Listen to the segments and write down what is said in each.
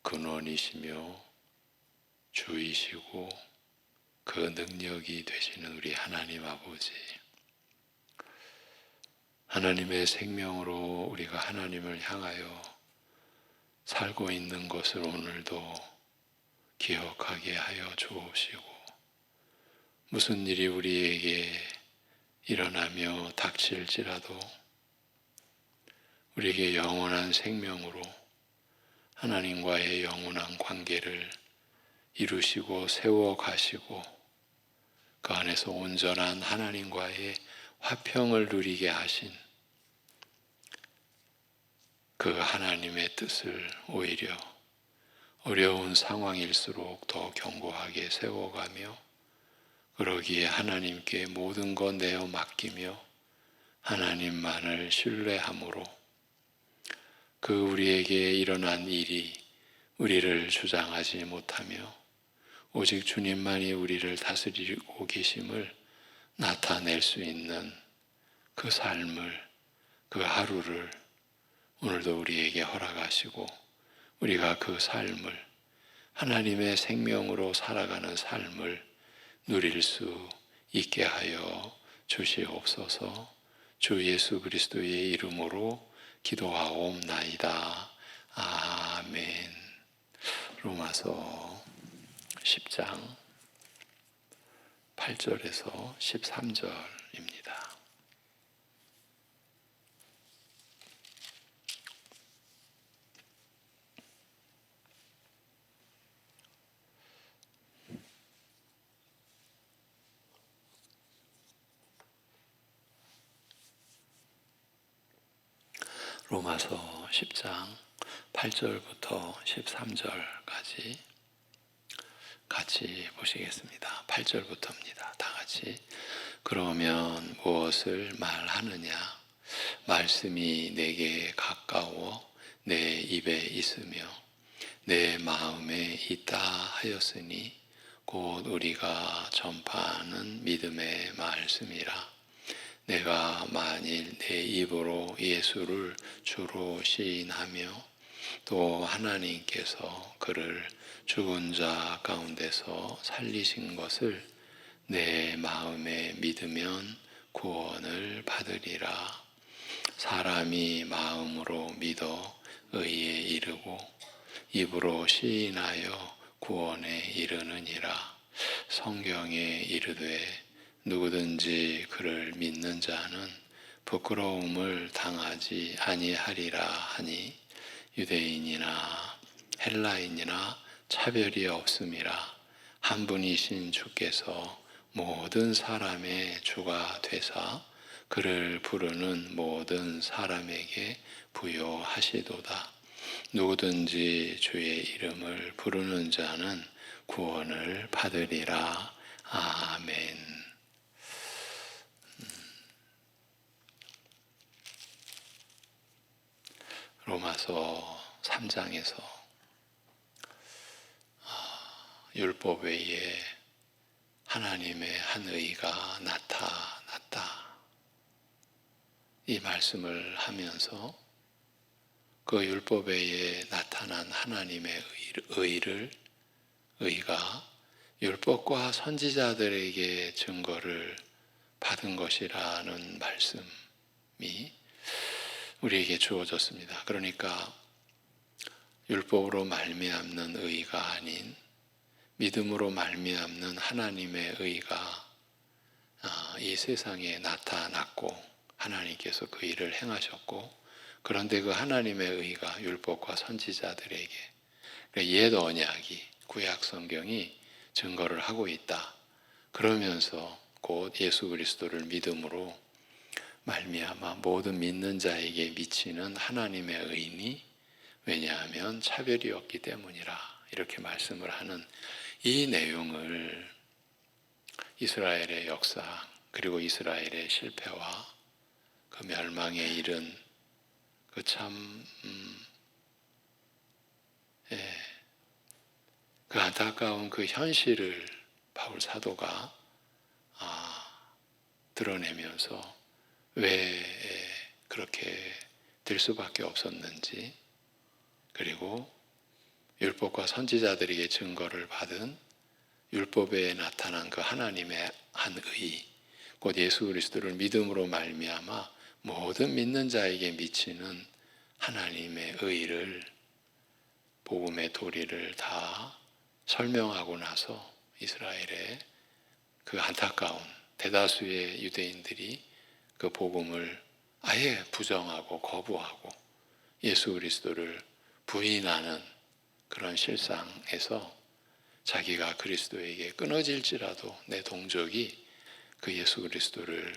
근원이시며 주이시고 그 능력이 되시는 우리 하나님 아버지, 하나님의 생명으로 우리가 하나님을 향하여 살고 있는 것을 오늘도 기억하게 하여 주옵시고, 무슨 일이 우리에게 일어나며 닥칠지라도 우리에게 영원한 생명으로 하나님과의 영원한 관계를 이루시고 세워가시고 그 안에서 온전한 하나님과의 화평을 누리게 하신 그 하나님의 뜻을 오히려 어려운 상황일수록 더 견고하게 세워가며, 그러기에 하나님께 모든 것 내어 맡기며 하나님만을 신뢰함으로 그 우리에게 일어난 일이 우리를 주장하지 못하며 오직 주님만이 우리를 다스리고 계심을 나타낼 수 있는 그 삶을, 그 하루를 오늘도 우리에게 허락하시고, 우리가 그 삶을, 하나님의 생명으로 살아가는 삶을 누릴 수 있게 하여 주시옵소서. 주 예수 그리스도의 이름으로 기도하옵나이다. 아멘. 로마서 10장 8절에서 13절입니다. 로마서 10장 8절부터 13절까지 같이 보시겠습니다. 8절부터입니다. 다 같이. 그러면 무엇을 말하느냐? 말씀이 내게 가까워 내 입에 있으며 내 마음에 있다 하였으니 곧 우리가 전파하는 믿음의 말씀이라. 내가 만일 내 입으로 예수를 주로 시인하며 또 하나님께서 그를 죽은 자 가운데서 살리신 것을 내 마음에 믿으면 구원을 받으리라. 사람이 마음으로 믿어 의에 이르고 입으로 시인하여 구원에 이르느니라. 성경에 이르되 누구든지 그를 믿는 자는 부끄러움을 당하지 아니하리라 하니 유대인이나 헬라인이나 차별이 없음이라. 한 분이신 주께서 모든 사람의 주가 되사 그를 부르는 모든 사람에게 부요하시도다. 누구든지 주의 이름을 부르는 자는 구원을 받으리라. 아멘. 로마서 3장에서 율법 외에 하나님의 한 의가 나타났다, 이 말씀을 하면서 그 율법 외에 나타난 하나님의 의가 율법과 선지자들에게 증거를 받은 것이라는 말씀이 우리에게 주어졌습니다. 그러니까 율법으로 말미암는 의가 아닌 믿음으로 말미암는 하나님의 의가 이 세상에 나타났고 하나님께서 그 일을 행하셨고, 그런데 그 하나님의 의가 율법과 선지자들에게, 옛 언약이, 구약 성경이 증거를 하고 있다. 그러면서 곧 예수 그리스도를 믿음으로 말미암아 모든 믿는 자에게 미치는 하나님의 의니, 왜냐하면 차별이 없기 때문이라, 이렇게 말씀을 하는 이 내용을 이스라엘의 역사 그리고 이스라엘의 실패와 그 멸망에 이른 그 참 그 안타까운 그 현실을 바울 사도가 드러내면서 왜 그렇게 될 수밖에 없었는지, 그리고 율법과 선지자들에게 증거를 받은 율법에 나타난 그 하나님의 한 의, 곧 예수 그리스도를 믿음으로 말미암아 모든 믿는 자에게 미치는 하나님의 의를, 복음의 도리를 다 설명하고 나서 이스라엘의 그 안타까운 대다수의 유대인들이 그 복음을 아예 부정하고 거부하고 예수 그리스도를 부인하는 그런 실상에서 자기가 그리스도에게 끊어질지라도 내 동족이 그 예수 그리스도를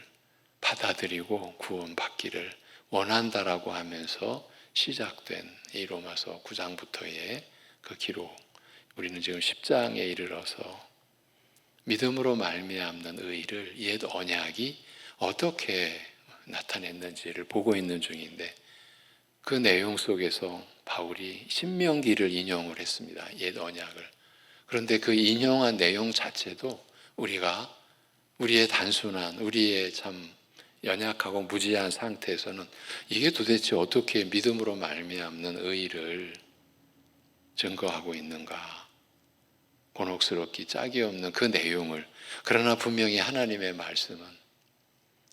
받아들이고 구원받기를 원한다라고 하면서 시작된 이 로마서 9장부터의 그 기록, 우리는 지금 10장에 이르러서 믿음으로 말미암는 의를 옛 언약이 어떻게 나타냈는지를 보고 있는 중인데, 그 내용 속에서 바울이 신명기를 인용을 했습니다. 옛 언약을. 그런데 그 인용한 내용 자체도 우리가 우리의 단순한, 우리의 참 연약하고 무지한 상태에서는 이게 도대체 어떻게 믿음으로 말미암는 의를 증거하고 있는가, 곤혹스럽기 짝이 없는 그 내용을, 그러나 분명히 하나님의 말씀은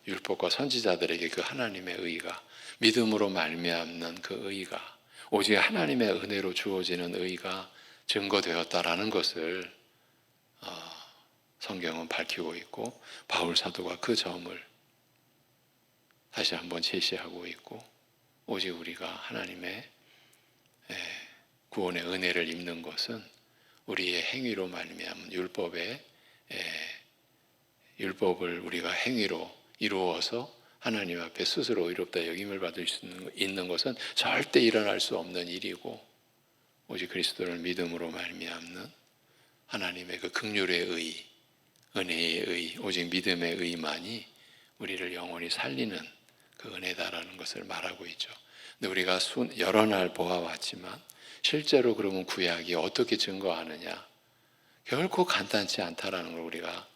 율법과 선지자들에게 그 하나님의 의가, 믿음으로 말미암는 그 의가 오직 하나님의 은혜로 주어지는 의가 증거되었다라는 것을 성경은 밝히고 있고, 바울 사도가 그 점을 다시 한번 제시하고 있고, 오직 우리가 하나님의 구원의 은혜를 입는 것은 우리의 행위로 말미암은 율법을 우리가 행위로 이루어서 하나님 앞에 스스로 의롭다 여김을 받을 수 있는 것은 절대 일어날 수 없는 일이고, 오직 그리스도를 믿음으로 말미암는 하나님의 그 긍휼의 의, 은혜의 의, 오직 믿음의 의만이 우리를 영원히 살리는 그 은혜다라는 것을 말하고 있죠. 근데 우리가 여러 날 보아왔지만 실제로 그러면 구약이 어떻게 증거하느냐, 결코 간단치 않다라는 걸 우리가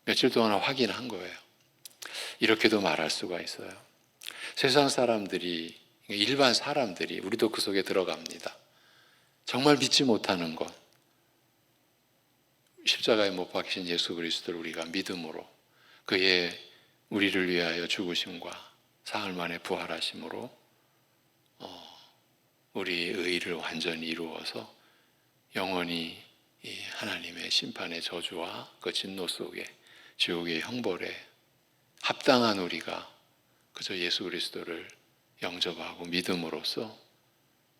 며칠 동안 확인한 거예요. 이렇게도 말할 수가 있어요. 세상 사람들이, 일반 사람들이, 우리도 그 속에 들어갑니다. 정말 믿지 못하는 것, 십자가에 못 박히신 예수 그리스도를 우리가 믿음으로, 그의 우리를 위하여 죽으심과 사흘 만에 부활하심으로 우리의 의를 완전히 이루어서 영원히 이 하나님의 심판의 저주와 그 진노 속에, 지옥의 형벌에 합당한 우리가 그저 예수 그리스도를 영접하고 믿음으로써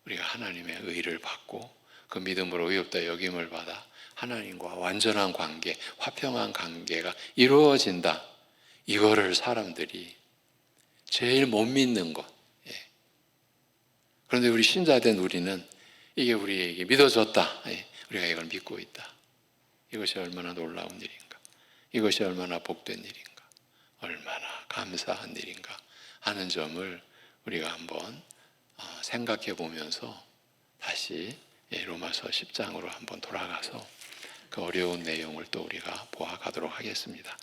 우리가 하나님의 의를 받고 그 믿음으로 의롭다 여김을 받아 하나님과 완전한 관계, 화평한 관계가 이루어진다. 이거를 사람들이 제일 못 믿는 것. 그런데 우리 신자된 우리는 이게 우리에게 믿어졌다. 우리가 이걸 믿고 있다. 이것이 얼마나 놀라운 일인가. 이것이 얼마나 복된 일인가. 얼마나 감사한 일인가 하는 점을 우리가 한번 생각해 보면서 다시 로마서 10장으로 한번 돌아가서 그 어려운 내용을 또 우리가 보아가도록 하겠습니다.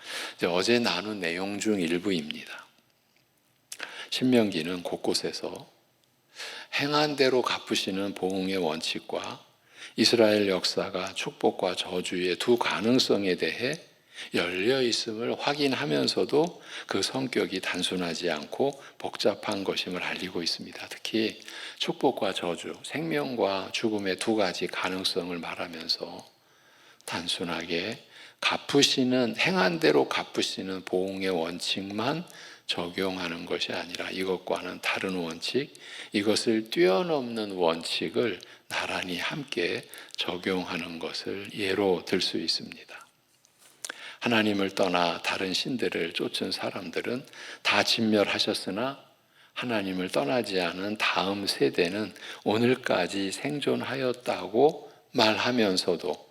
어제 나눈 내용 중 일부입니다. 신명기는 곳곳에서 행한 대로 갚으시는 보응의 원칙과 이스라엘 역사가 축복과 저주의 두 가능성에 대해 열려 있음을 확인하면서도 그 성격이 단순하지 않고 복잡한 것임을 알리고 있습니다. 특히 축복과 저주, 생명과 죽음의 두 가지 가능성을 말하면서 단순하게 행한 대로 갚으시는 보응의 원칙만 적용하는 것이 아니라 이것과는 다른 원칙, 이것을 뛰어넘는 원칙을 나란히 함께 적용하는 것을 예로 들 수 있습니다. 하나님을 떠나 다른 신들을 쫓은 사람들은 다 진멸하셨으나 하나님을 떠나지 않은 다음 세대는 오늘까지 생존하였다고 말하면서도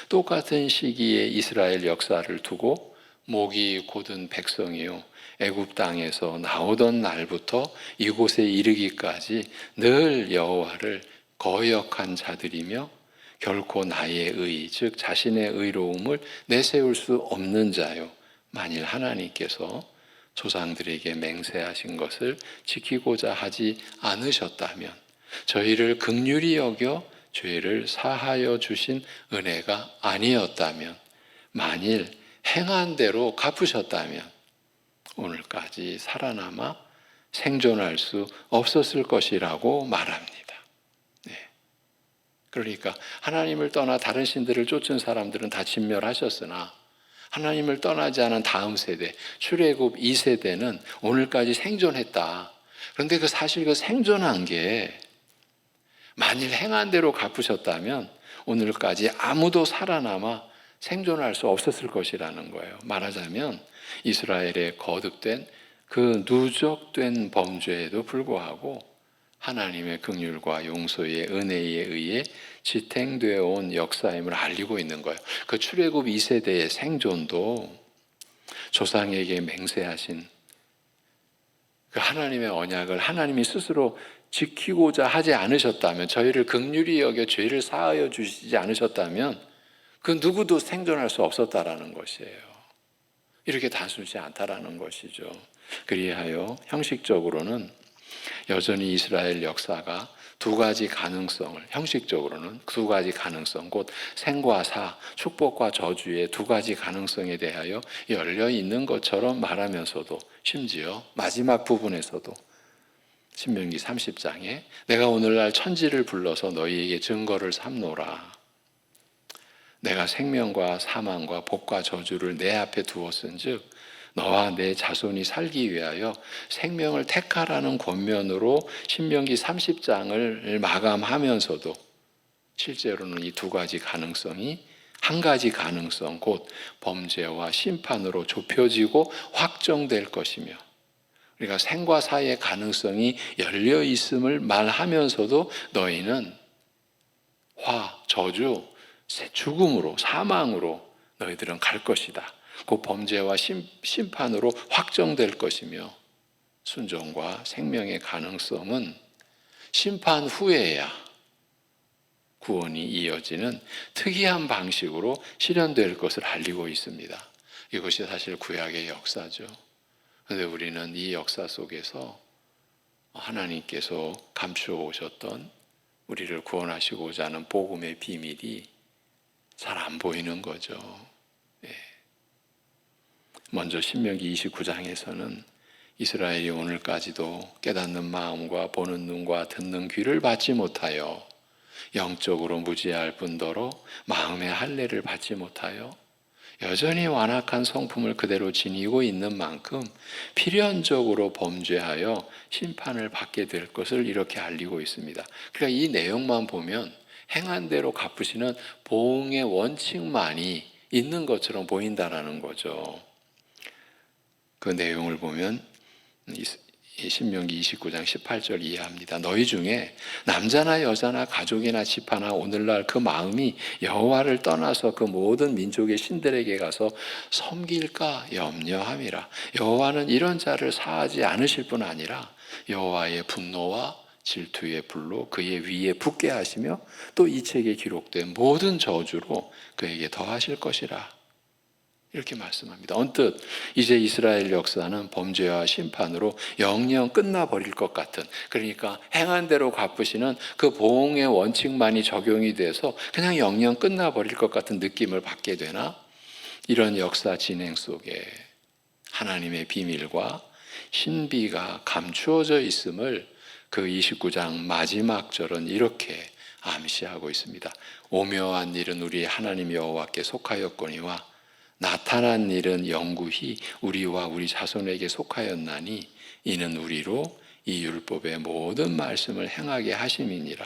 똑같은 시기에 이스라엘 역사를 두고 목이 곧은 백성이요 애굽 땅에서 나오던 날부터 이곳에 이르기까지 늘 여호와를 거역한 자들이며 결코 나의 의, 즉 자신의 의로움을 내세울 수 없는 자요, 만일 하나님께서 조상들에게 맹세하신 것을 지키고자 하지 않으셨다면 저희를 긍휼히 여겨 죄를 사하여 주신 은혜가 아니었다면, 만일 행한 대로 갚으셨다면 오늘까지 살아남아 생존할 수 없었을 것이라고 말합니다. 네. 그러니까 하나님을 떠나 다른 신들을 쫓은 사람들은 다 진멸하셨으나 하나님을 떠나지 않은 다음 세대, 출애굽 2세대는 오늘까지 생존했다. 그런데 그 사실 그 생존한 게 만일 행한 대로 갚으셨다면 오늘까지 아무도 살아남아 생존할 수 없었을 것이라는 거예요. 말하자면 이스라엘의 거듭된 그 누적된 범죄에도 불구하고 하나님의 긍휼과 용서의 은혜에 의해 지탱되어 온 역사임을 알리고 있는 거예요. 그 출애굽 2세대의 생존도 조상에게 맹세하신 그 하나님의 언약을 하나님이 스스로 지키고자 하지 않으셨다면, 저희를 긍휼히 여겨 죄를 사하여 주시지 않으셨다면 그 누구도 생존할 수 없었다라는 것이에요. 이렇게 단순치 않다라는 것이죠. 그리하여 형식적으로는 여전히 이스라엘 역사가 두 가지 가능성을, 형식적으로는 두 가지 가능성, 곧 생과 사, 축복과 저주의 두 가지 가능성에 대하여 열려 있는 것처럼 말하면서도, 심지어 마지막 부분에서도 신명기 30장에 내가 오늘날 천지를 불러서 너희에게 증거를 삼노라. 내가 생명과 사망과 복과 저주를 내 앞에 두었은즉 너와 내 자손이 살기 위하여 생명을 택하라는 권면으로 신명기 30장을 마감하면서도 실제로는 이 두 가지 가능성이 한 가지 가능성, 곧 범죄와 심판으로 좁혀지고 확정될 것이며, 우리가 생과 사의 가능성이 열려 있음을 말하면서도 너희는 저주, 죽음으로, 사망으로 너희들은 갈 것이다. 그 범죄와 심판으로 확정될 것이며, 순종과 생명의 가능성은 심판 후에야 구원이 이어지는 특이한 방식으로 실현될 것을 알리고 있습니다. 이것이 사실 구약의 역사죠. 그런데 우리는 이 역사 속에서 하나님께서 감추어 오셨던 우리를 구원하시고자 하는 복음의 비밀이 잘 안 보이는 거죠. 먼저 신명기 29장에서는 이스라엘이 오늘까지도 깨닫는 마음과 보는 눈과 듣는 귀를 받지 못하여 영적으로 무지할 뿐더러 마음의 할례를 받지 못하여 여전히 완악한 성품을 그대로 지니고 있는 만큼 필연적으로 범죄하여 심판을 받게 될 것을 이렇게 알리고 있습니다. 그러니까 이 내용만 보면 행한 대로 갚으시는 보응의 원칙만이 있는 것처럼 보인다라는 거죠. 그 내용을 보면 신명기 29장 18절 이해합니다. 너희 중에 남자나 여자나 가족이나 집하나 오늘날 그 마음이 여호와를 떠나서 그 모든 민족의 신들에게 가서 섬길까 염려함이라. 여호와는 이런 자를 사하지 않으실 뿐 아니라 여호와의 분노와 질투의 불로 그의 위에 붙게 하시며 또 이 책에 기록된 모든 저주로 그에게 더하실 것이라. 이렇게 말씀합니다. 언뜻 이제 이스라엘 역사는 범죄와 심판으로 영영 끝나버릴 것 같은, 그러니까 행한 대로 갚으시는 그 보응의 원칙만이 적용이 돼서 그냥 영영 끝나버릴 것 같은 느낌을 받게 되나, 이런 역사 진행 속에 하나님의 비밀과 신비가 감추어져 있음을 그 29장 마지막 절은 이렇게 암시하고 있습니다. 오묘한 일은 우리 하나님 여호와께 속하였거니와 나타난 일은 영구히 우리와 우리 자손에게 속하였나니 이는 우리로 이 율법의 모든 말씀을 행하게 하심이니라.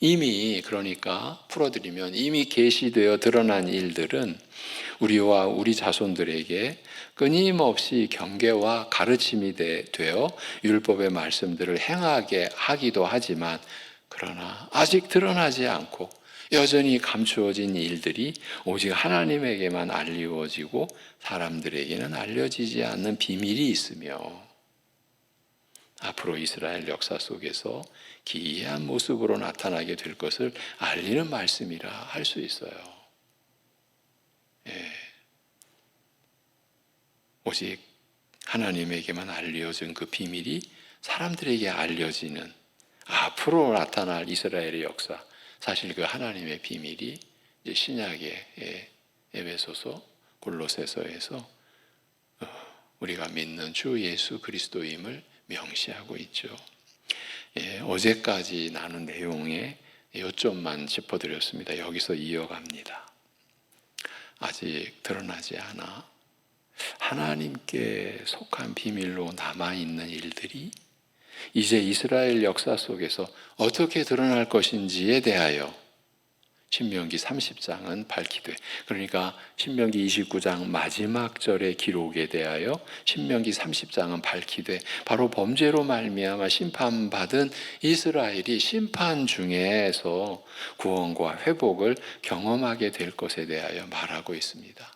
이미, 그러니까 풀어드리면 이미 계시되어 드러난 일들은 우리와 우리 자손들에게 끊임없이 경계와 가르침이 되어 율법의 말씀들을 행하게 하기도 하지만, 그러나 아직 드러나지 않고 여전히 감추어진 일들이 오직 하나님에게만 알리워지고 사람들에게는 알려지지 않는 비밀이 있으며, 앞으로 이스라엘 역사 속에서 기이한 모습으로 나타나게 될 것을 알리는 말씀이라 할 수 있어요. 오직 하나님에게만 알려진 그 비밀이 사람들에게 알려지는 앞으로 나타날 이스라엘의 역사, 사실 그 하나님의 비밀이 이제 신약의 에베소서, 골로새서에서 우리가 믿는 주 예수 그리스도임을 명시하고 있죠. 어제까지 나눈 내용에 요점만 짚어드렸습니다. 여기서 이어갑니다. 아직 드러나지 않아 하나님께 속한 비밀로 남아있는 일들이 이제 이스라엘 역사 속에서 어떻게 드러날 것인지에 대하여 신명기 30장은 밝히되, 그러니까 신명기 29장 마지막 절의 기록에 대하여 신명기 30장은 밝히되, 바로 범죄로 말미암아 심판받은 이스라엘이 심판 중에서 구원과 회복을 경험하게 될 것에 대하여 말하고 있습니다.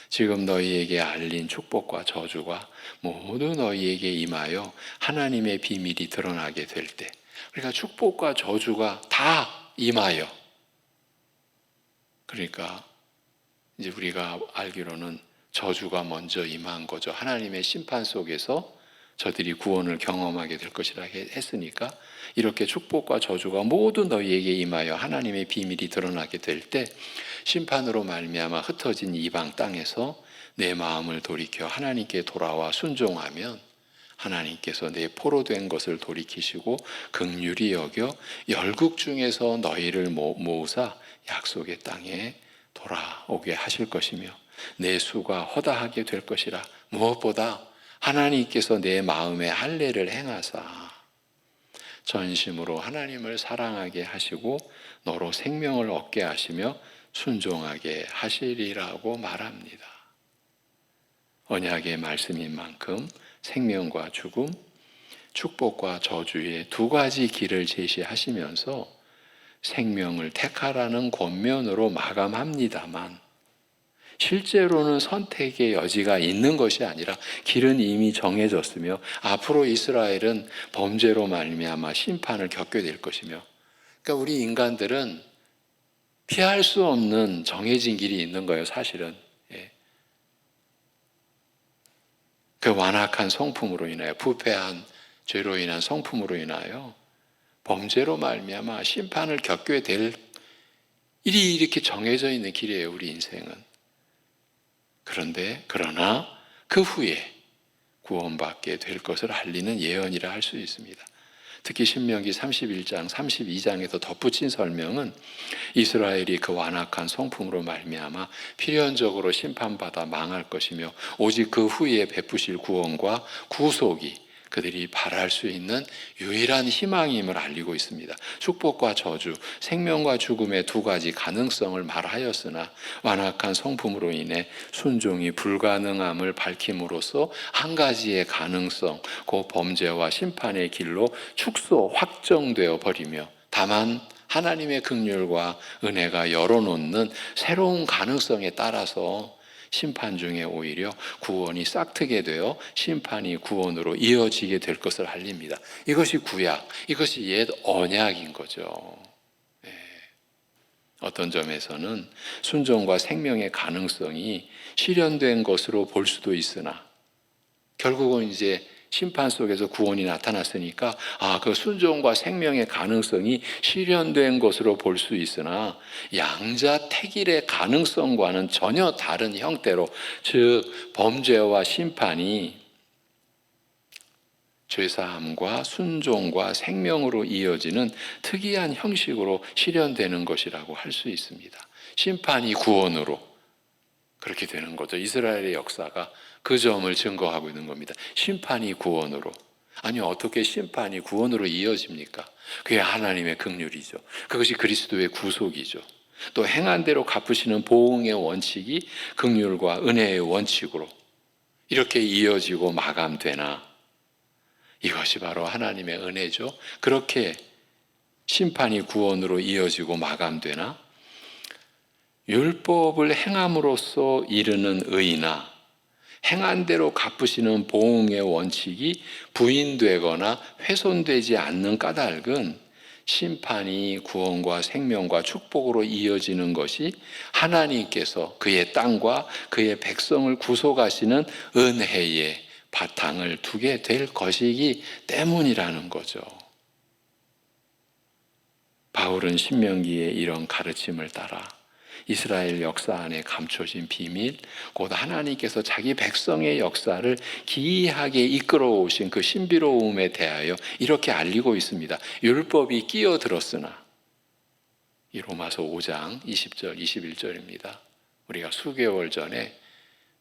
지금 너희에게 알린 축복과 저주가 모두 너희에게 임하여 하나님의 비밀이 드러나게 될 때, 그러니까 축복과 저주가 다 임하여, 그러니까 이제 우리가 알기로는 저주가 먼저 임한 거죠. 하나님의 심판 속에서 저들이 구원을 경험하게 될 것이라 했으니까, 이렇게 축복과 저주가 모두 너희에게 임하여 하나님의 비밀이 드러나게 될 때, 심판으로 말미암아 흩어진 이방 땅에서 내 마음을 돌이켜 하나님께 돌아와 순종하면 하나님께서 내 포로된 것을 돌이키시고 긍휼히 여겨 열국 중에서 너희를 모으사 약속의 땅에 돌아오게 하실 것이며 내 수가 허다하게 될 것이라. 무엇보다 하나님께서 내 마음에 할례를 행하사 전심으로 하나님을 사랑하게 하시고 너로 생명을 얻게 하시며 순종하게 하시리라고 말합니다. 언약의 말씀인 만큼 생명과 죽음, 축복과 저주의 두 가지 길을 제시하시면서 생명을 택하라는 권면으로 마감합니다만, 실제로는 선택의 여지가 있는 것이 아니라 길은 이미 정해졌으며 앞으로 이스라엘은 범죄로 말미암아 심판을 겪게 될 것이며, 그러니까 우리 인간들은 피할 수 없는 정해진 길이 있는 거예요, 사실은. 그 완악한 성품으로 인하여, 부패한 죄로 인한 성품으로 인하여 범죄로 말미암아 심판을 겪게 될 일이 이렇게 정해져 있는 길이에요, 우리 인생은. 그러나 그 후에 구원받게 될 것을 알리는 예언이라 할 수 있습니다. 특히 신명기 31장, 32장에서 덧붙인 설명은 이스라엘이 그 완악한 성품으로 말미암아 필연적으로 심판받아 망할 것이며 오직 그 후에 베푸실 구원과 구속이 그들이 바랄 수 있는 유일한 희망임을 알리고 있습니다. 축복과 저주, 생명과 죽음의 두 가지 가능성을 말하였으나 완악한 성품으로 인해 순종이 불가능함을 밝힘으로써 한 가지의 가능성, 그 범죄와 심판의 길로 축소, 확정되어 버리며, 다만 하나님의 긍휼과 은혜가 열어놓는 새로운 가능성에 따라서 심판 중에 오히려 구원이 싹트게 되어 심판이 구원으로 이어지게 될 것을 알립니다. 이것이 구약, 이것이 옛 언약인 거죠. 어떤 점에서는 순종과 생명의 가능성이 실현된 것으로 볼 수도 있으나, 결국은 이제 심판 속에서 구원이 나타났으니까 그 순종과 생명의 가능성이 실현된 것으로 볼 수 있으나, 양자택일의 가능성과는 전혀 다른 형태로, 즉 범죄와 심판이 죄사함과 순종과 생명으로 이어지는 특이한 형식으로 실현되는 것이라고 할 수 있습니다. 심판이 구원으로 그렇게 되는 거죠. 이스라엘의 역사가 그 점을 증거하고 있는 겁니다. 심판이 구원으로. 아니, 어떻게 심판이 구원으로 이어집니까? 그게 하나님의 긍휼이죠. 그것이 그리스도의 구속이죠. 또 행한 대로 갚으시는 보응의 원칙이 긍휼과 은혜의 원칙으로 이렇게 이어지고 마감되나, 이것이 바로 하나님의 은혜죠. 그렇게 심판이 구원으로 이어지고 마감되나, 율법을 행함으로써 이르는 의나 행한 대로 갚으시는 보응의 원칙이 부인되거나 훼손되지 않는 까닭은 심판이 구원과 생명과 축복으로 이어지는 것이 하나님께서 그의 땅과 그의 백성을 구속하시는 은혜의 바탕을 두게 될 것이기 때문이라는 거죠. 바울은 신명기의 이런 가르침을 따라 이스라엘 역사 안에 감춰진 비밀, 곧 하나님께서 자기 백성의 역사를 기이하게 이끌어 오신 그 신비로움에 대하여 이렇게 알리고 있습니다. 율법이 끼어들었으나, 이 로마서 5장 20절, 21절입니다. 우리가 수개월 전에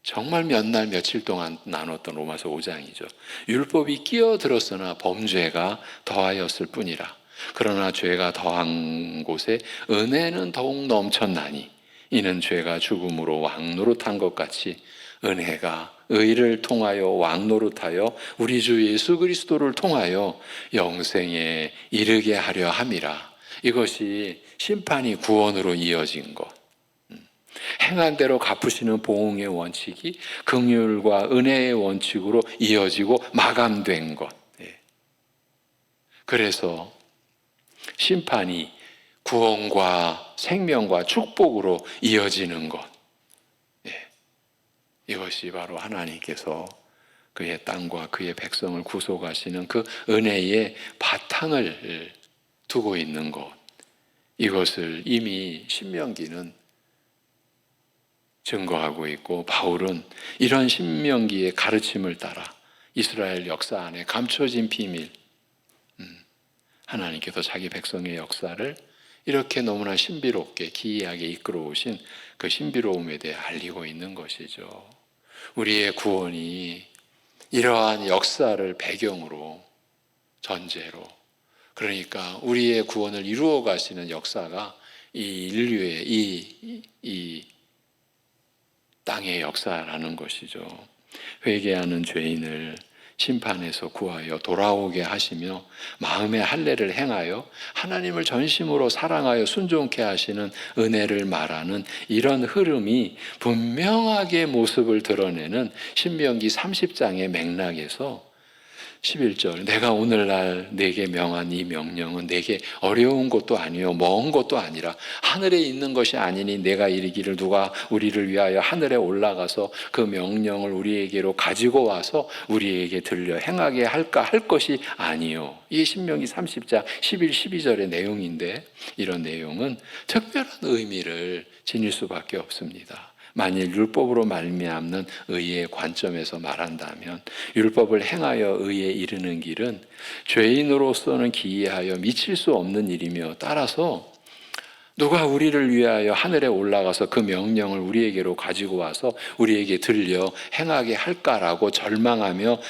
정말 몇 날 며칠 동안 나눴던 로마서 5장이죠. 율법이 끼어들었으나 범죄가 더하였을 뿐이라. 그러나 죄가 더한 곳에 은혜는 더욱 넘쳤나니 이는 죄가 죽음으로 왕노릇한 것 같이 은혜가 의를 통하여 왕노릇하여 우리 주 예수 그리스도를 통하여 영생에 이르게 하려 함이라. 이것이 심판이 구원으로 이어진 것, 행한 대로 갚으시는 보응의 원칙이 긍휼과 은혜의 원칙으로 이어지고 마감된 것. 그래서 심판이 구원과 생명과 축복으로 이어지는 것, 이것이 바로 하나님께서 그의 땅과 그의 백성을 구속하시는 그 은혜의 바탕을 두고 있는 것, 이것을 이미 신명기는 증거하고 있고, 바울은 이런 신명기의 가르침을 따라 이스라엘 역사 안에 감춰진 비밀, 하나님께서 자기 백성의 역사를 이렇게 너무나 신비롭게 기이하게 이끌어 오신 그 신비로움에 대해 알리고 있는 것이죠. 우리의 구원이 이러한 역사를 배경으로, 전제로, 그러니까 우리의 구원을 이루어 가시는 역사가 이 인류의 이 땅의 역사라는 것이죠. 회개하는 죄인을 심판에서 구하여 돌아오게 하시며 마음의 할례를 행하여 하나님을 전심으로 사랑하여 순종케 하시는 은혜를 말하는 이런 흐름이 분명하게 모습을 드러내는 신명기 30장의 맥락에서 11절, 내가 오늘날 내게 명한 이 명령은 내게 어려운 것도 아니요 먼 것도 아니라 하늘에 있는 것이 아니니 내가 이르기를 누가 우리를 위하여 하늘에 올라가서 그 명령을 우리에게로 가지고 와서 우리에게 들려 행하게 할까 할 것이 아니요. 이게 신명기 30장 11, 12절의 내용인데, 이런 내용은 특별한 의미를 지닐 수밖에 없습니다. 만일 율법으로 말미암는 의의 관점에서 말한다면 율법을 행하여 의에 이르는 길은 죄인으로서는 기이하여 미칠 수 없는 일이며, 따라서 누가 우리를 위하여 하늘에 올라가서 그 명령을 우리에게로 가지고 와서 우리에게 들려 행하게 할까라고 절망하며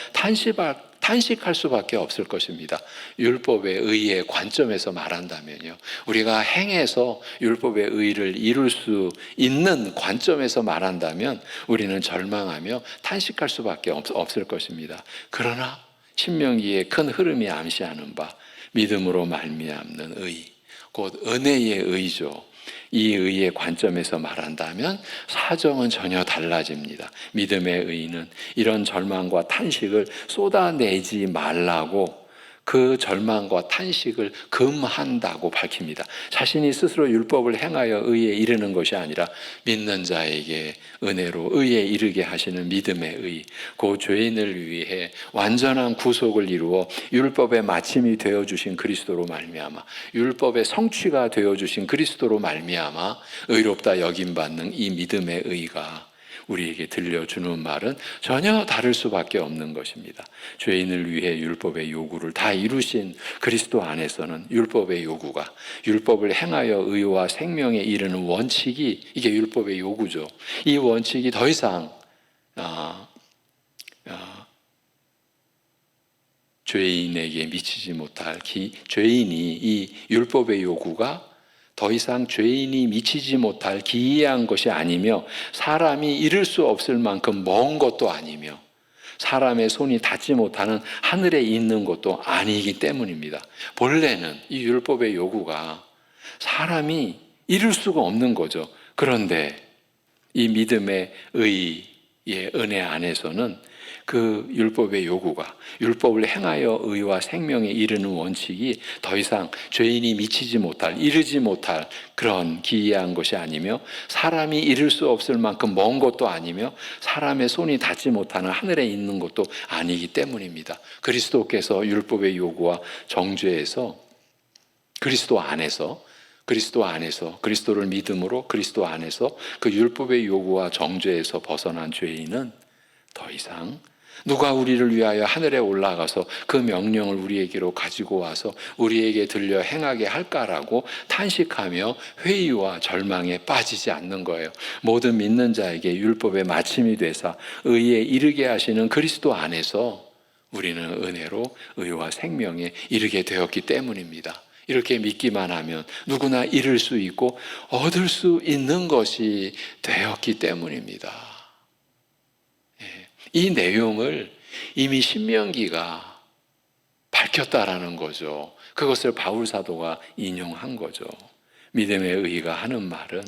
탄식할 수밖에 없을 것입니다. 율법의 의의 관점에서 말한다면요, 우리가 행해서 율법의 의를 이룰 수 있는 관점에서 말한다면 우리는 절망하며 탄식할 수밖에 없을 것입니다. 그러나 신명기의 큰 흐름이 암시하는 바 믿음으로 말미암는 의, 곧 은혜의 의죠. 이 의의 관점에서 말한다면 사정은 전혀 달라집니다. 믿음의 의는 이런 절망과 탄식을 쏟아내지 말라고 그 절망과 탄식을 금한다고 밝힙니다. 자신이 스스로 율법을 행하여 의에 이르는 것이 아니라 믿는 자에게 은혜로 의에 이르게 하시는 믿음의 의, 그 죄인을 위해 완전한 구속을 이루어 율법의 마침이 되어주신 그리스도로 말미암아, 율법의 성취가 되어주신 그리스도로 말미암아 의롭다 여김받는 이 믿음의 의가 우리에게 들려주는 말은 전혀 다를 수밖에 없는 것입니다. 죄인을 위해 율법의 요구를 다 이루신 그리스도 안에서는 율법의 요구가, 율법을 행하여 의와 생명에 이르는 원칙이, 이게 율법의 요구죠. 이 원칙이 더 이상 죄인에게 미치지 못할, 죄인이 이 율법의 요구가 더 이상 죄인이 미치지 못할 기이한 것이 아니며 사람이 이룰 수 없을 만큼 먼 것도 아니며 사람의 손이 닿지 못하는 하늘에 있는 것도 아니기 때문입니다. 본래는 이 율법의 요구가 사람이 이룰 수가 없는 거죠. 그런데 이 믿음의 의의 은혜 안에서는 그 율법의 요구가, 율법을 행하여 의와 생명에 이르는 원칙이 더 이상 죄인이 미치지 못할, 이르지 못할 그런 기이한 것이 아니며 사람이 이룰 수 없을 만큼 먼 것도 아니며 사람의 손이 닿지 못하는 하늘에 있는 것도 아니기 때문입니다. 그리스도께서 율법의 요구와 정죄에서 그리스도를 믿음으로 그리스도 안에서 그 율법의 요구와 정죄에서 벗어난 죄인은 더 이상 누가 우리를 위하여 하늘에 올라가서 그 명령을 우리에게로 가지고 와서 우리에게 들려 행하게 할까라고 탄식하며 회의와 절망에 빠지지 않는 거예요. 모든 믿는 자에게 율법의 마침이 되사 의에 이르게 하시는 그리스도 안에서 우리는 은혜로 의와 생명에 이르게 되었기 때문입니다. 이렇게 믿기만 하면 누구나 이룰 수 있고 얻을 수 있는 것이 되었기 때문입니다. 이 내용을 이미 신명기가 밝혔다라는 거죠. 그것을 바울 사도가 인용한 거죠. 믿음의 의가 하는 말은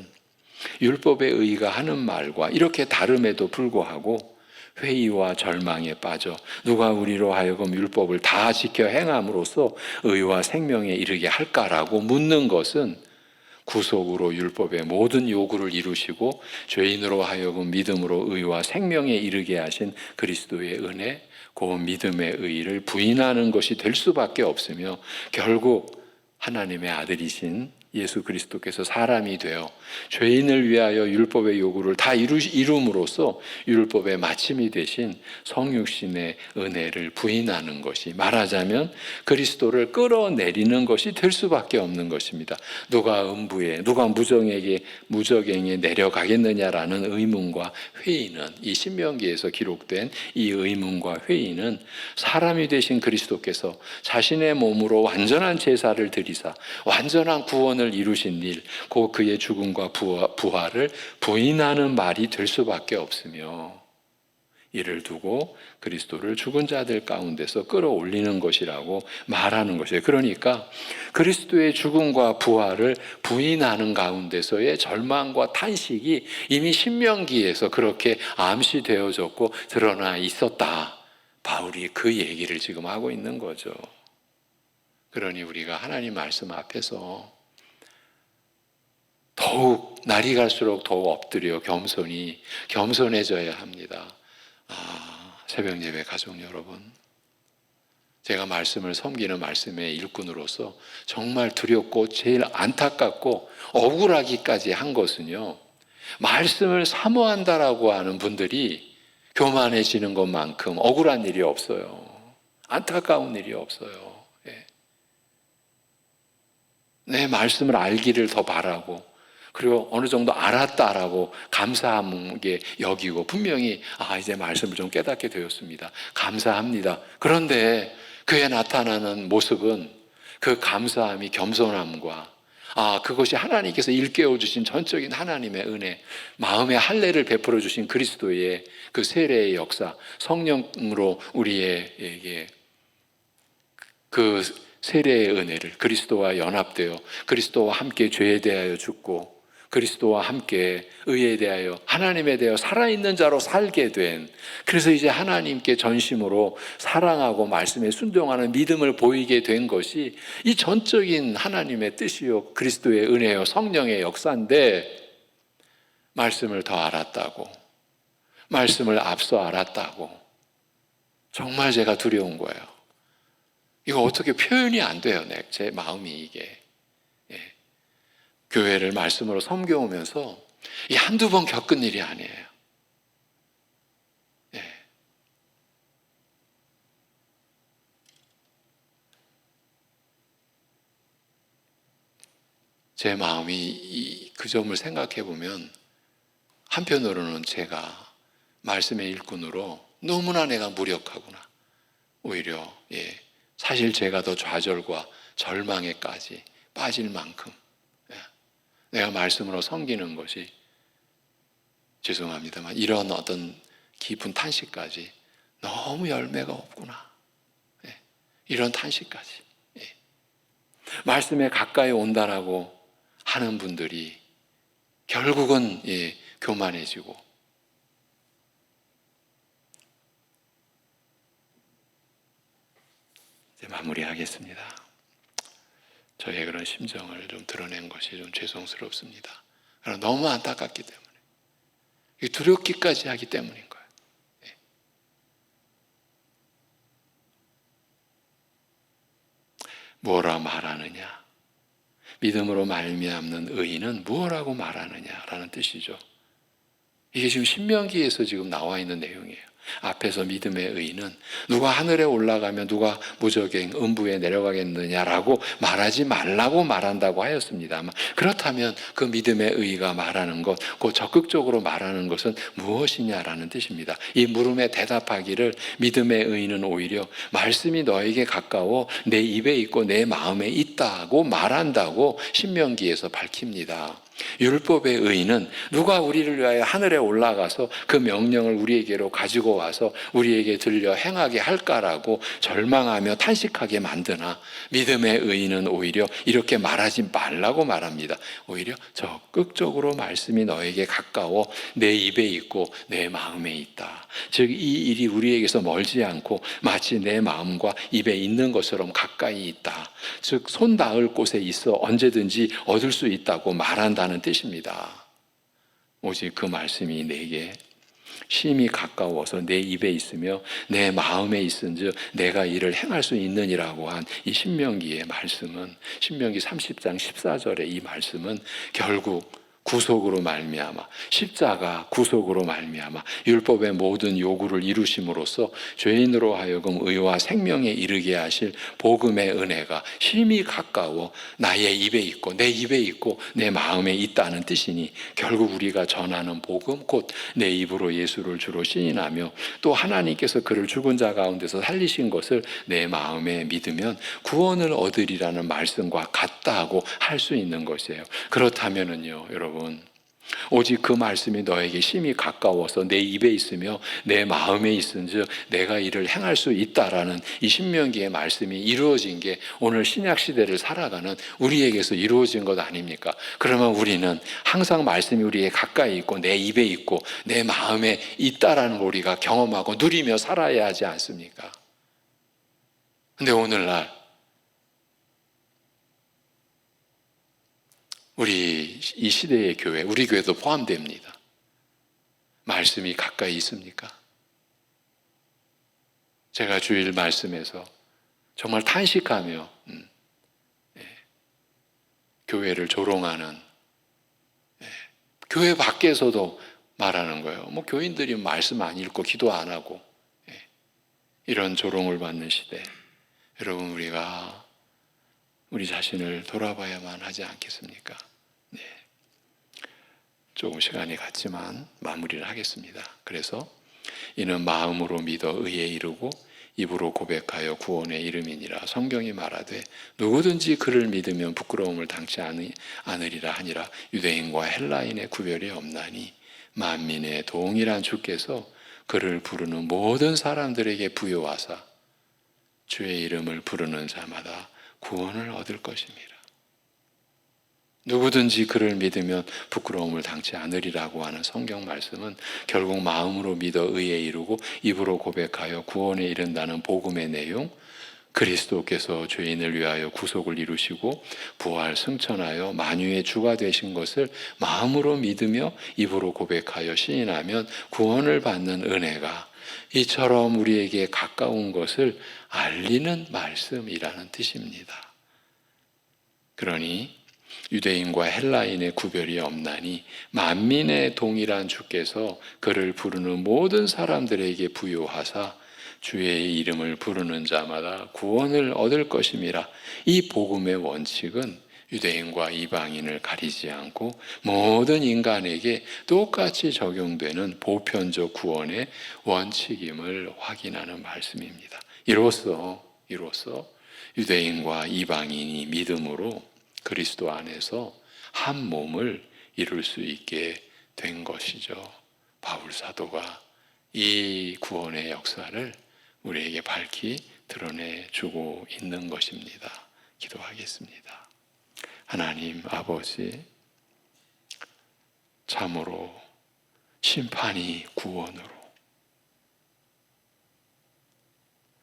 율법의 의가 하는 말과 이렇게 다름에도 불구하고 회의와 절망에 빠져 누가 우리로 하여금 율법을 다 지켜 행함으로써 의와 생명에 이르게 할까라고 묻는 것은 구속으로 율법의 모든 요구를 이루시고 죄인으로 하여금 믿음으로 의와 생명에 이르게 하신 그리스도의 은혜, 그 믿음의 의를 부인하는 것이 될 수밖에 없으며 결국 하나님의 아들이신 예수 그리스도께서 사람이 되어 죄인을 위하여 율법의 요구를 다 이룸으로써 율법의 마침이 되신 성육신의 은혜를 부인하는 것이, 말하자면 그리스도를 끌어내리는 것이 될 수밖에 없는 것입니다. 누가 음부에, 누가 무적행에 내려가겠느냐라는 의문과 회의는, 이 신명기에서 기록된 이 의문과 회의는 사람이 되신 그리스도께서 자신의 몸으로 완전한 제사를 드리사 완전한 구원을 이루신 일, 곧 그의 죽음과 부활을 부인하는 말이 될 수밖에 없으며, 이를 두고 그리스도를 죽은 자들 가운데서 끌어올리는 것이라고 말하는 것이에요. 그러니까 그리스도의 죽음과 부활을 부인하는 가운데서의 절망과 탄식이 이미 신명기에서 그렇게 암시되어졌고 드러나 있었다. 바울이 그 얘기를 지금 하고 있는 거죠. 그러니 우리가 하나님 말씀 앞에서 더욱 날이 갈수록 더욱 엎드려 겸손해져야 합니다. 새벽 예배 가족 여러분, 제가 말씀을 섬기는 말씀의 일꾼으로서 정말 두렵고 제일 안타깝고 억울하기까지 한 것은요, 말씀을 사모한다라고 하는 분들이 교만해지는 것만큼 억울한 일이 없어요. 안타까운 일이 없어요. 내 말씀을 알기를 더 바라고, 그리고 어느 정도 알았다라고 감사하게 여기고, 분명히 이제 말씀을 좀 깨닫게 되었습니다, 감사합니다. 그런데 그에 나타나는 모습은 그 감사함이 겸손함과 그것이 하나님께서 일깨워 주신 전적인 하나님의 은혜, 마음의 할례를 베풀어 주신 그리스도의 그 세례의 역사, 성령으로 우리에게 그 세례의 은혜를, 그리스도와 연합되어 그리스도와 함께 죄에 대하여 죽고 그리스도와 함께 의에 대하여 하나님에 대하여 살아있는 자로 살게 된, 그래서 이제 하나님께 전심으로 사랑하고 말씀에 순종하는 믿음을 보이게 된 것이 이 전적인 하나님의 뜻이요 그리스도의 은혜요 성령의 역사인데, 말씀을 더 알았다고, 말씀을 앞서 알았다고, 정말 제가 두려운 거예요. 이거 어떻게 표현이 안 돼요, 제 마음이. 이게 교회를 말씀으로 섬겨오면서 이 한두 번 겪은 일이 아니에요. 제 마음이 그 점을 생각해 보면 한편으로는 제가 말씀의 일꾼으로 너무나 내가 무력하구나, 오히려 사실 제가 더 좌절과 절망에까지 빠질 만큼 내가 말씀으로 섬기는 것이, 죄송합니다만 이런 어떤 깊은 탄식까지 너무 열매가 없구나, 이런 탄식까지. 말씀에 가까이 온다라고 하는 분들이 결국은 교만해지고, 이제 마무리하겠습니다. 저의 그런 심정을 좀 드러낸 것이 좀 죄송스럽습니다. 너무 안타깝기 때문에, 두렵기까지 하기 때문인 거예요. 뭐라 말하느냐, 믿음으로 말미암는 의인은 무엇라고 말하느냐라는 뜻이죠. 이게 지금 신명기에서 지금 나와 있는 내용이에요. 앞에서 믿음의 의인은 누가 하늘에 올라가면 누가 무저갱 음부에 내려가겠느냐라고 말하지 말라고 말한다고 하였습니다만, 그렇다면 그 믿음의 의가 말하는 것, 그 적극적으로 말하는 것은 무엇이냐라는 뜻입니다. 이 물음에 대답하기를 믿음의 의인은 오히려 말씀이 너에게 가까워 내 입에 있고 내 마음에 있다고 말한다고 신명기에서 밝힙니다. 율법의 의인은 누가 우리를 위하여 하늘에 올라가서 그 명령을 우리에게로 가지고 와서 우리에게 들려 행하게 할까라고 절망하며 탄식하게 만드나, 믿음의 의인은 오히려 이렇게 말하지 말라고 말합니다. 오히려 적극적으로 말씀이 너에게 가까워 내 입에 있고 내 마음에 있다. 즉 이 일이 우리에게서 멀지 않고 마치 내 마음과 입에 있는 것처럼 가까이 있다. 즉 손 닿을 곳에 있어 언제든지 얻을 수 있다고 말한다는 뜻입니다. 오직 그 말씀이 내게 심히 가까워서 내 입에 있으며 내 마음에 있은즉 내가 이를 행할 수 있느니라고 한 이 신명기의 말씀은, 신명기 30장 14절의 이 말씀은 결국 구속으로 말미암아, 십자가 구속으로 말미암아 율법의 모든 요구를 이루심으로써 죄인으로 하여금 의와 생명에 이르게 하실 복음의 은혜가 심히 가까워 나의 입에 있고 내 입에 있고 내 마음에 있다는 뜻이니, 결국 우리가 전하는 복음 곧 내 입으로 예수를 주로 시인하며 또 하나님께서 그를 죽은 자 가운데서 살리신 것을 내 마음에 믿으면 구원을 얻으리라는 말씀과 같다고 할 수 있는 것이에요. 그렇다면은요, 여러분, 오직 그 말씀이 너에게 심히 가까워서 내 입에 있으며 내 마음에 있은즉 내가 이를 행할 수 있다라는 이 신명기의 말씀이 이루어진 게 오늘 신약 시대를 살아가는 우리에게서 이루어진 것 아닙니까? 그러면 우리는 항상 말씀이 우리에게 가까이 있고 내 입에 있고 내 마음에 있다라는 걸 우리가 경험하고 누리며 살아야 하지 않습니까? 근데 오늘날 우리 이 시대의 교회, 우리 교회도 포함됩니다. 말씀이 가까이 있습니까? 제가 주일 말씀에서 정말 탄식하며 교회를 조롱하는, 교회 밖에서도 말하는 거예요. 뭐 교인들이 말씀 안 읽고 기도 안 하고 이런 조롱을 받는 시대, 여러분 우리가 우리 자신을 돌아봐야만 하지 않겠습니까? 네. 조금 시간이 갔지만 마무리를 하겠습니다. 그래서 이는 마음으로 믿어 의에 이르고 입으로 고백하여 구원에 이름이니라. 성경이 말하되 누구든지 그를 믿으면 부끄러움을 당치 않으리라 하니라. 유대인과 헬라인의 구별이 없나니 만민의 동일한 주께서 그를 부르는 모든 사람들에게 부여하사 주의 이름을 부르는 자마다 구원을 얻을 것입니다. 누구든지 그를 믿으면 부끄러움을 당치 않으리라고 하는 성경 말씀은 결국 마음으로 믿어 의에 이르고 입으로 고백하여 구원에 이른다는 복음의 내용, 그리스도께서 죄인을 위하여 구속을 이루시고 부활 승천하여 만유의 주가 되신 것을 마음으로 믿으며 입으로 고백하여 시인하면 구원을 받는 은혜가 이처럼 우리에게 가까운 것을 알리는 말씀이라는 뜻입니다. 그러니 유대인과 헬라인의 구별이 없나니 만민의 동일한 주께서 그를 부르는 모든 사람들에게 부요하사 주의 이름을 부르는 자마다 구원을 얻을 것임이라. 이 복음의 원칙은 유대인과 이방인을 가리지 않고 모든 인간에게 똑같이 적용되는 보편적 구원의 원칙임을 확인하는 말씀입니다. 이로써 유대인과 이방인이 믿음으로 그리스도 안에서 한 몸을 이룰 수 있게 된 것이죠. 바울 사도가 이 구원의 역사를 우리에게 밝히 드러내주고 있는 것입니다. 기도하겠습니다. 하나님 아버지, 참으로 심판이 구원으로,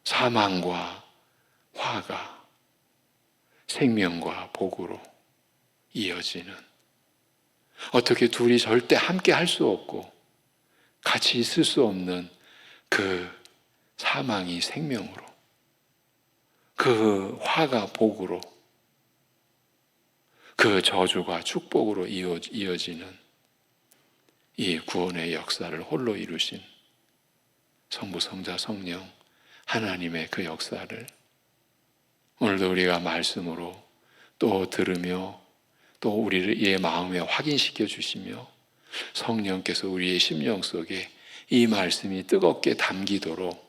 사망과 화가 생명과 복으로 이어지는, 어떻게 둘이 절대 함께 할 수 없고 같이 있을 수 없는 그 사망이 생명으로, 그 화가 복으로, 그 저주가 축복으로 이어지는 이 구원의 역사를 홀로 이루신 성부, 성자, 성령 하나님의 그 역사를 오늘도 우리가 말씀으로 또 들으며 또 우리의 마음에 확인시켜 주시며 성령께서 우리의 심령 속에 이 말씀이 뜨겁게 담기도록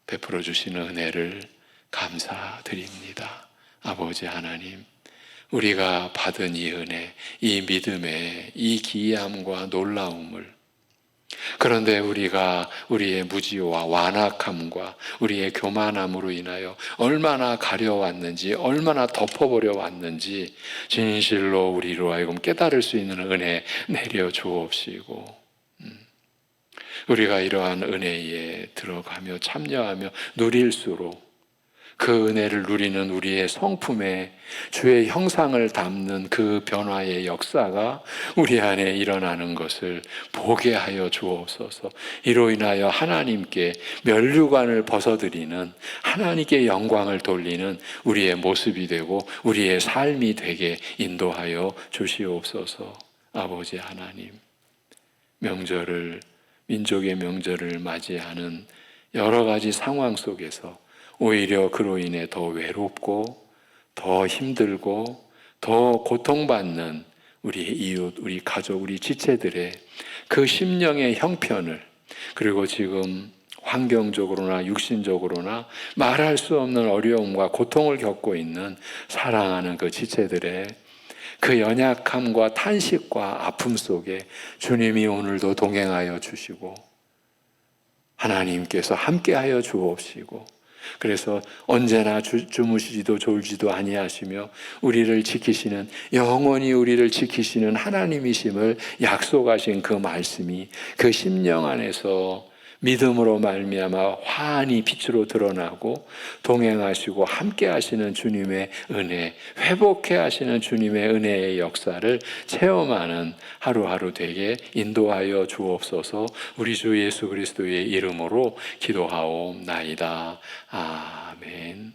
베풀어 주시는 은혜를 감사드립니다. 아버지 하나님, 우리가 받은 이 은혜, 이 믿음의 이 기이함과 놀라움을, 그런데 우리가 우리의 무지와 완악함과 우리의 교만함으로 인하여 얼마나 가려왔는지, 얼마나 덮어버려 왔는지 진실로 우리로 하여금 깨달을 수 있는 은혜 내려 주옵시고, 우리가 이러한 은혜에 들어가며 참여하며 누릴수록 그 은혜를 누리는 우리의 성품에 주의 형상을 담는 그 변화의 역사가 우리 안에 일어나는 것을 보게 하여 주옵소서. 이로 인하여 하나님께 면류관을 벗어드리는, 하나님께 영광을 돌리는 우리의 모습이 되고 우리의 삶이 되게 인도하여 주시옵소서. 아버지 하나님, 민족의 명절을 맞이하는 여러 가지 상황 속에서 오히려 그로 인해 더 외롭고 더 힘들고 더 고통받는 우리 이웃, 우리 가족, 우리 지체들의 그 심령의 형편을, 그리고 지금 환경적으로나 육신적으로나 말할 수 없는 어려움과 고통을 겪고 있는 사랑하는 그 지체들의 그 연약함과 탄식과 아픔 속에 주님이 오늘도 동행하여 주시고 하나님께서 함께하여 주옵시고, 그래서 언제나 주무시지도 졸지도 아니하시며 우리를 지키시는, 영원히 우리를 지키시는 하나님이심을 약속하신 그 말씀이 그 심령 안에서 믿음으로 말미암아 환히 빛으로 드러나고 동행하시고 함께 하시는 주님의 은혜, 회복해 하시는 주님의 은혜의 역사를 체험하는 하루하루 되게 인도하여 주옵소서. 우리 주 예수 그리스도의 이름으로 기도하옵나이다. 아멘.